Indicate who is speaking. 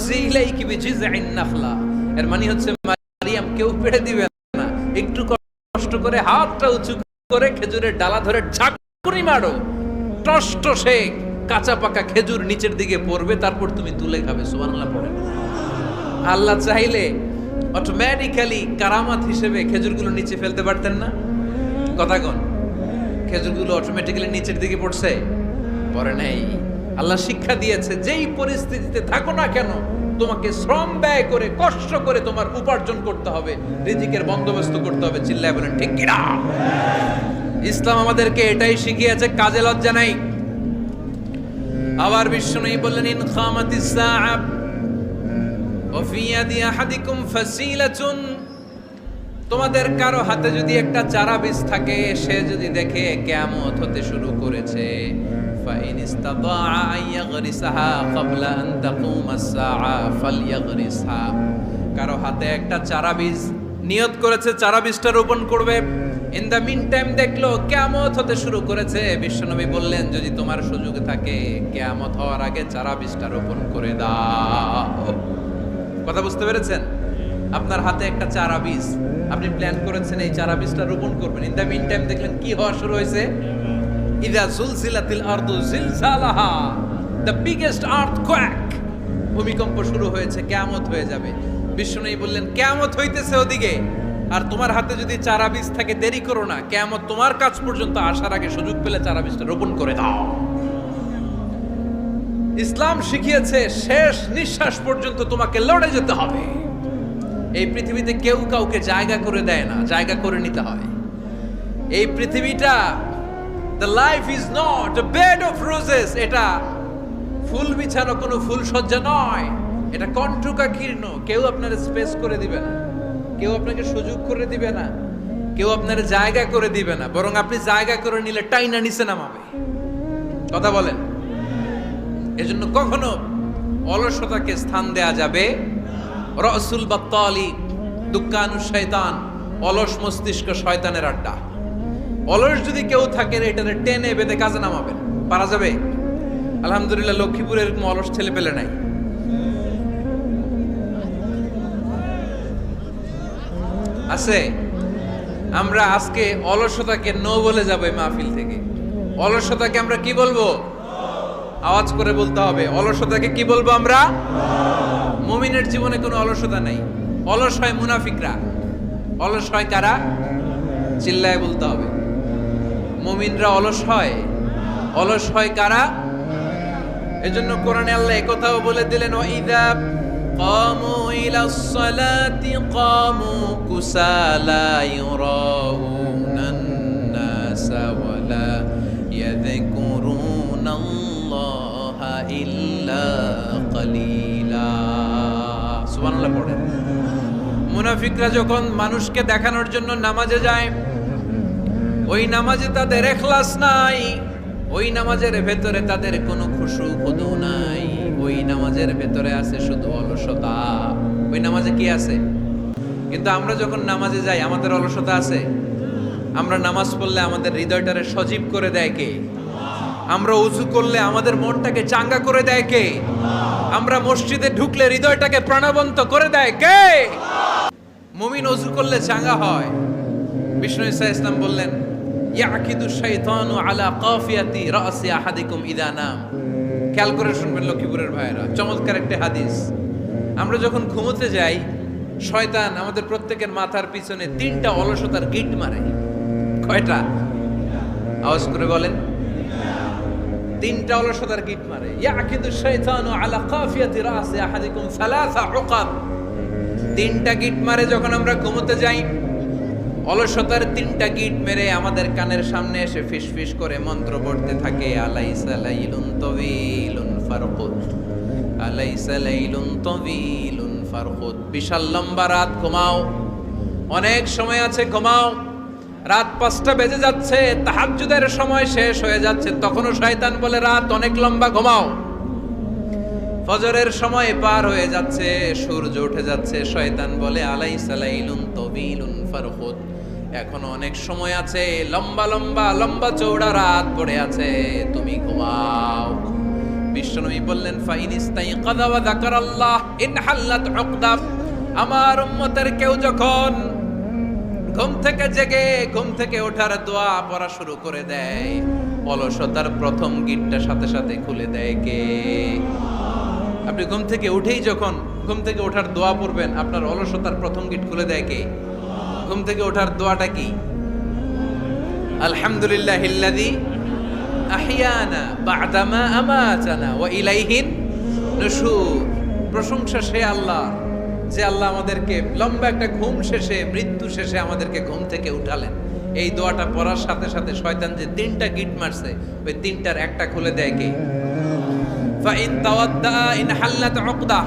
Speaker 1: হুজ্জি ইলাইকি বিজিযইন নাখলা, এর মানে হচ্ছে মারিয়াম কেউ পেড়ে দিবে না, একটু কষ্ট করে হাতটা উঁচু করে খেজুরের ডালা ধরে ঝাঁকুনি মারো, টসটসে কাঁচা পাকা খেজুর নিচের দিকে পড়বে, তারপর তুমি তুলে খাবে। সুবহানাল্লাহ পড়েন। আল্লাহ চাইলে অটোমেটিক্যালি কারামাত হিসেবে খেজুরগুলো নিচে ফেলতে পারতেন না? কথা কোন? খেজুরগুলো অটোমেটিক্যালি নিচের দিকে পড়ছে? পড়ে নাই। আল্লাহ শিক্ষা দিয়েছে, যেই পরিস্থিতিতে থাকো না কেন তোমাকে শ্রম ব্যয় করে কষ্ট করে তোমার উপার্জন করতে হবে, রিজিকের বন্দোবস্ত করতে হবে। চিল্লায় বলেন ঠিক কিনা? ইসলাম আমাদেরকে এটাই শিখিয়েছে, কাজে লজ্জা নাই। আবার বিশ্বনবী বললেন, ইন খামাতিস সাআ ওয়া ফি ইয়াদি আহাদিকুম ফাসিলাতুন, তোমাদের কারো হাতে যদি একটা চারা বীজ থাকে, সে যদি দেখে কিয়ামত হতে শুরু করেছে, ফাইন ইসতাতাআ আন ইয়াগরিসাহা ক্বাবলা আন তাকুমাস সাআ ফালইয়াগরিসহা, কারো হাতে একটা চারা বীজ নিয়ত করেছে, চারা বীজটা রোপণ করবে, ইন দ্য মিন টাইম দেখলো কিয়ামত হতে শুরু করেছে, বিশ্বনবী বললেন যদি তোমার সুযোগ থাকে কিয়ামত হওয়ার আগে চারা বীজটা রোপণ করে দাও। কথা বুঝতে পেরেছেন? আপনার হাতে একটা চারা বীজ, আপনি প্ল্যান করেছেন এই চারা বীজটা রোপণ করবেন, ইন দ্য মিন টাইম দেখলেন কি হওয়া শুরু হয়েছে, ইযা জুলজিলাতিল আরদু জিলজালাহা, দ্য বিগেস্ট আর্থকোয়েক, ভূমিকম্প শুরু হয়েছে, কিয়ামত হয়ে যাবে। বিশ্বনবী বললেন কিয়ামত হইতেছে ওদিকে, আর তোমার হাতে যদি চারা বীজ থাকে দেরি করো না, কিয়ামত তোমার কাছ পর্যন্ত আসার আগে সুযোগ পেলে চারা বীজটা রোপণ করে দাও। ইসলাম শিখিয়েছে শেষ নিঃশ্বাস পর্যন্ত তোমাকে লড়ে যেতে হবে। এই পৃথিবীতে কেউ কাউকে জায়গা করে দেয় না, জায়গা করে নিতে হয়। এই পৃথিবীটা, the life is not a bed of roses, এটা ফুল বিছানো কোনো ফুল সজ্জা নয়, এটা কণ্টকাকীর্ণ। কেউ আপনার স্পেস করে দিবে না, কেউ আপনাকে সুযোগ করে দিবে না, কেউ আপনার জায়গা করে দিবে না, বরং আপনি জায়গা করে নিলে টাইনা নিচে নামাবে। কথা বলেন? এজন্য কখনো অলসতাকে স্থান দেয়া যাবে। রাসূল বাত্তালি দুক্কানু শয়তান, অলস মস্তিষ্ক শয়তানের আড্ডা। অলস যদি কেউ থাকে এটারে টেনে বেঁধে কাজে নামাবেন, পারা যাবে? আলহামদুলিল্লাহ লক্ষ্মীপুরে এরকম অলস ছেলে পেলে নাই। আছে? আমরা আজকে অলসতাকে নো বলে যাবো এই মাহফিল থেকে। অলসতাকে আমরা কি বলবো? আওয়াজ করে বলতে হবে। অলসতাকে কি বলবো আমরা? মুমিনের জীবনে কোনো অলসতা নাই। অলস হয় মুনাফিকরা। অলস হয় কারা? চিল্লায় বলতে হবে। মুমিনরা অলস হয়? অলস হয় কারা? এজন্য কোরআনে আল্লাহ একথাও বলে দিলেন, ওয়াইদা কামু ইলাস সালাতি কামু কুসালা ইউরাউনান নাসা ওয়ালা ইয়াযকুরুনাল্লাহা ইল্লা কালিলা। সুবহানাল্লাহ পড়েন। মুনাফিকরা যখন মানুষকে দেখানোর জন্য নামাজে যায়, ওই নামাজে তাদের ইখলাস নাই, ওই নামাজের ভেতরে তাদের কোনো খুশু খুদু নাই, ওই নামাজের ভেতরে আছে শুধু অলসতা। ওই নামাজে কি আছে? কিন্তু আমরা যখন নামাজে যাই আমাদের অলসতা আছে? আমরা নামাজ পড়লে আমাদের হৃদয়টারে সজীব করে দেয় কে? আমরা উযু করলে আমাদের মনটাকে চাঙ্গা করে দেয় কে? আমরা মসজিদে ঢুকলে হৃদয়টাকে প্রাণবন্ত করে দেয় কে? মুমিন উযু করলে চাঙ্গা হয়। বিষ্ণু ঈসা ইসলাম বললেন, ইয়াকিদু শাইতানু আলা কাফিয়াতি রাসি আহাদিকুম ইদা নাম। খেয়াল করে শুনবেন লক্ষ্মীপুরের ভাইয়েরা, চমৎকার একটা হাদিস। আমরা যখন ঘুমোতে যাই, শয়তান আমাদের প্রত্যেকের মাথার পিছনে 3টা অলসতার গিট মারে। কয়টা? আওয়াজ করে বলেন। 3টা অলসতার গিট মারে। ইয়াকিদু শাইতানু আলা কাফিয়াতি রাসি আহাদিকুম সালাসা উকাব। 3টা গিট মারে যখন আমরা ঘুমোতে যাই। অলসতার 3টা গিট মেরে আমাদের কানের সামনে এসে ফিসফিস করে মন্ত্র পড়তে থাকে, আলাইসা লাইলুন তাওয়িলুন ফারকুদ, আলাইসা লাইলুন তাওয়িলুন ফারকুদ। বিশাল লম্বা রাত, ঘুমাও। অনেক সময় আছে, ঘুমাও। রাত 5টা বেজে যাচ্ছে, তাহাজ্জুদের সময় শেষ হয়ে যাচ্ছে, তখনও শয়তান বলে রাত অনেক লম্বা, ঘুমাও। ফজরের সময় পার হয়ে যাচ্ছে, সূর্য উঠে যাচ্ছে, শয়তান বলে আলাইসা লাইলুন তাওয়িলুন ফারকুদ, এখনো অনেক সময় আছে, লম্বা লম্বা লম্বা চৌড়া রাত পড়ে আছে, তুমি ঘুমাও। বিশ্বনবী বললেন ফাইন ইস্তাইকাযা ওয়া যাকারাল্লাহ ইনহাল্লাত উকদা। আমার উম্মতের কেউ যখন ঘুম থেকে জেগে ঘুম থেকে ওঠার দোয়া পড়া শুরু করে দেয়, অলসতার প্রথম গিটটা সাথে সাথে খুলে দেয় কে? আপনি ঘুম থেকে উঠেই যখন ঘুম থেকে ওঠার দোয়া পড়বেন, আপনার অলসতার প্রথম গিট খুলে দেয় কে? ঘুম থেকে ওঠার দোয়াটা কি? আলহামদুলিল্লাহিল্লাযী আহিয়ানা বা'দামা আমাতানা ওয়া ইলাইহিন নুশুর। প্রশংসা সে আল্লাহ, যে আল্লাহ আমাদেরকে লম্বা একটা ঘুম শেষে, মৃত্যু শেষে আমাদেরকে ঘুম থেকে উঠালেন। এই দোয়াটা পড়ার সাথে সাথে শয়তান যে তিনটা গিট মারছে, ওই তিনটার একটা খুলে দেয় কে? Fine তাওয়াদ্দা in হাল্লাত উকদা।